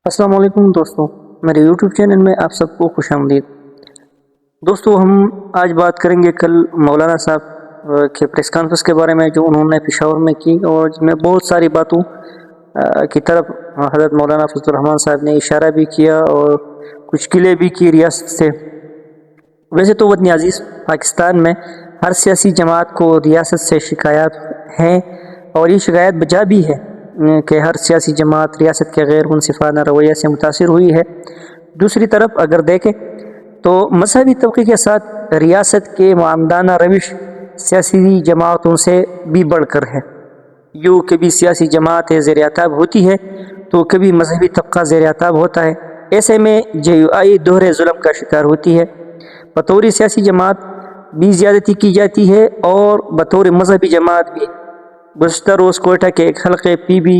अस्सलाम वालेकुम दोस्तों, मेरे यूट्यूब चैनल में आप सबको खुश आमदीद। दोस्तों, हम आज बात करेंगे कल मौलाना साहब के प्रेस कॉन्फ्रेंस के बारे में जो उन्होंने पेशावर में की, और जिसमें बहुत सारी बातों की तरफ हज़रत मौलाना फजल रहमान साहब ने इशारा भी किया और कुछ गिले भी की रियासत से। वैसे तो वतन अजीज़ पाकिस्तान में हर सियासी जमात को रियासत से शिकायत हैं, और ये शिकायत बजा भी है कि हर सियासी जमात रियासत के गैर मुनसिफाना रवैये से मुतासिर हुई है। दूसरी तरफ अगर देखें तो मजहबी तबके के साथ रियासत के मामदाना रविश सियासी जमातों से भी बढ़कर है। यूँ कभी सियासी जमात ज़ेर-ए-आताब होती है तो कभी मजहबी तबका ज़ेर-ए-आताब होता है। ऐसे में JUI दोहरे जुल्म का शिकार होती है। बतौर सियासी जमात भी ज़्यादती की जाती है और बतौर मजहबी जमात भी। गुज़श्ता रोज़ कोयटा के एक हल्के PB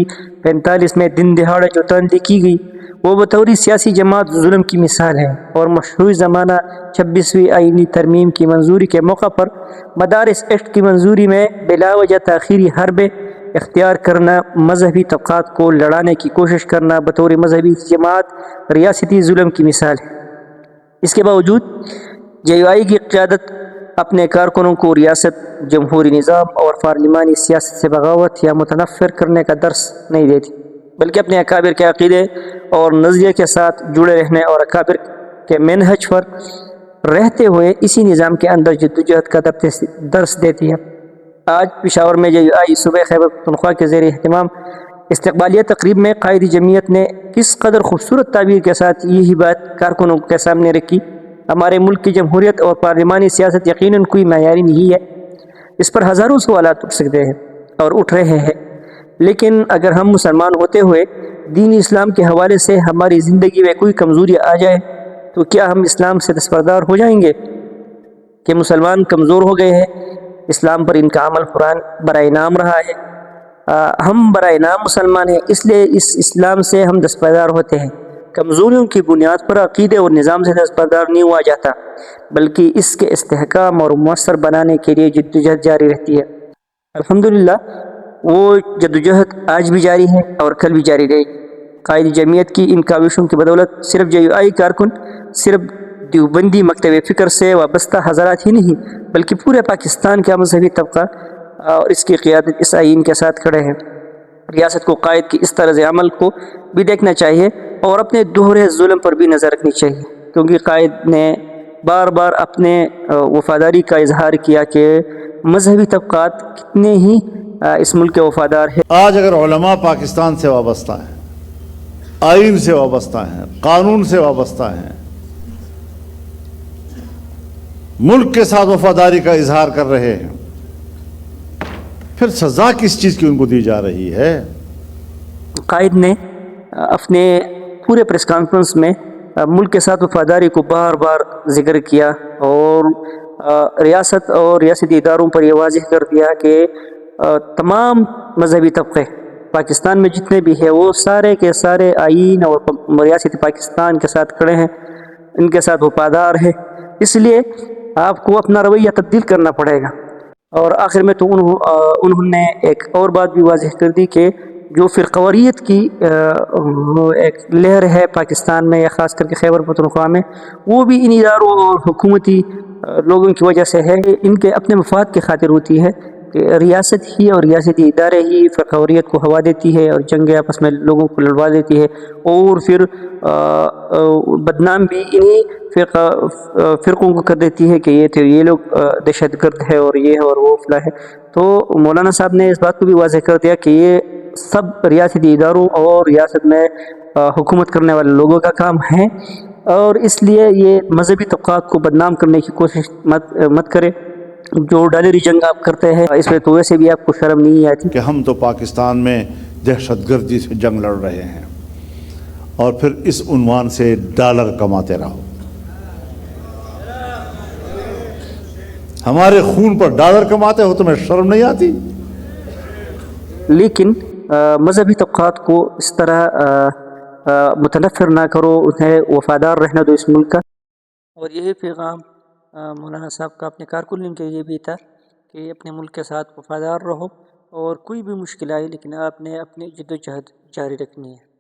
45 में दिन दहाड़े जो तंदी की गई वो बतौर सियासी जमात जुल्म की मिसाल है, और मशरूع ज़माना 26वीं आइनी तरमीम की मंजूरी के मौका पर मदारिस एक्ट की मंजूरी में बिलावजह ताख़ीरी हरबे इख्तियार करना, मजहबी तबक़ात को लड़ाने की कोशिश करना बतौर मजहबी जमात रियासती जुल्म की मिसाल है। इसके बावजूद JUI की क़यादत अपने कारकुनों को रियासत, जमहूरी निज़ाम और पार्लिमानी सियासत से बगावत या मुतनफ़िर करने का दर्स नहीं देती, बल्कि अपने अकाबिर के अक़ीदे और नज़रिए के साथ जुड़े रहने और अकाबिर के मनहज पर रहते हुए इसी निज़ाम के अंदर जद्दोजहद का दर्स देती है। आज पेशावर में JUI सूबे खैबर पख्तूनख्वा के ज़ेर एहतमाम इस्तक़बालिया तक़रीब में क़ायदी जमीयत ने किस कदर खूबसूरत ताबीर के साथ यही बात कारकुनों के सामने रखी। हमारे मुल्क की जमहूरियत और पार्लिमानी सियासत यकीनन कोई मयारी नहीं है। इस पर हज़ारों सवालात उठ सकते हैं और उठ रहे हैं, लेकिन अगर हम मुसलमान होते हुए दीन इस्लाम के हवाले से हमारी ज़िंदगी में कोई कमज़ोरी आ जाए तो क्या हम इस्लाम से दस्तबरदार हो जाएंगे कि मुसलमान कमज़ोर हो गए हैं? इस्लाम पर इनका अमल कुरान बराए नाम रहा है। हम बराए नाम मुसलमान हैं, इसलिए इस इस्लाम से हम दस्तबरदार होते हैं। कमज़ोरियों की बुनियाद पर अक़ीदे और निज़ाम से दस्तबरदार नहीं हुआ जाता, बल्कि इसके इस्तेहकाम और मुअस्सर बनाने के लिए जद्दोजहद जारी रहती है। अल्हम्दुलिल्लाह, वो जद्दोजहद आज भी जारी है और कल भी जारी रहेगी। क़ायदी जमीयत की इन काविशों की बदौलत सिर्फ JUI कारकुन सिर्फ देवबंदी मकतब फ़िक्र से वाबस्ता हज़रात ही नहीं, बल्कि पूरे पाकिस्तान का मजहबी तबका और इसकी क़यादत इस आइन के साथ खड़े हैं। रियासत को कायद की इस तर्ज़ अमल को भी देखना चाहिए और अपने दोहरे जुल्म पर भी नज़र रखनी चाहिए, क्योंकि कायद ने बार बार अपने वफ़ादारी का इजहार किया कि मजहबी तबक़ात कितने ही इस मुल्क के वफ़ादार हैं। आज अगर उलमा पाकिस्तान से वाबस्ता हैं, आइन से वाबस्ता हैं, कानून से वाबस्ता हैं, मुल्क के साथ वफादारी का इजहार कर रहे हैं, फिर सज़ा किस चीज़ की उनको दी जा रही है? कायद ने अपने पूरे प्रेस कॉन्फ्रेंस में मुल्क के साथ वफादारी को बार बार जिक्र किया और रियासत और रियासती इदारों पर यह वाज़ेह कर दिया कि तमाम मजहबी तबके पाकिस्तान में जितने भी हैं वो सारे के सारे आइन और रियासती पाकिस्तान के साथ खड़े हैं, इनके साथ वफादार है, इसलिए आपको अपना रवैया तब्दील करना पड़ेगा। और आखिर में तो उन्होंने एक और बात भी वाज़ेह कर दी कि जो फ़िरक़वारियत की एक लहर है पाकिस्तान में या ख़ास करके खैबर पख्तूनख्वा में, वो भी इन इदारों और हुकूमती लोगों की वजह से है। इनके अपने मफाद की खातिर होती है कि रियासत ही और रियासती इदारे ही फ़िरक़वारियत को हवा देती है और जंग आपस में लोगों को लड़वा देती है, और फिर बदनाम भी इन्हीं फ़िरक़ों को कर देती है कि ये लोग दहशतगर्द है और ये है और वो फला है। तो मौलाना साहब ने इस बात को भी वाज़ेह कर दिया कि ये सब रियासती इदारों और रियासत में हुकूमत करने वाले लोगों का काम है, और इसलिए ये मजहबी तबक़ात को बदनाम करने की कोशिश मत करें। जो डालरी जंग आप करते हैं इसमें तो वैसे भी आपको शर्म नहीं आती कि हम तो पाकिस्तान में दहशतगर्दी से जंग लड़ रहे हैं और फिर इस उन्वान से डॉलर कमाते रहो। हमारे खून पर डॉलर कमाते हो, तुम्हें शर्म नहीं आती? लेकिन मजहबी तबक़ात को इस तरह मुतनफ़िर ना करो, उन्हें वफ़ादार रहना दो इस मुल्क का। और यही पैगाम मौलाना साहब का अपने कारकुन के लिए भी था कि अपने मुल्क के साथ वफ़ादार रहो और कोई भी मुश्किल आए लेकिन आपने अपनी जद्दोजहद जारी रखनी है।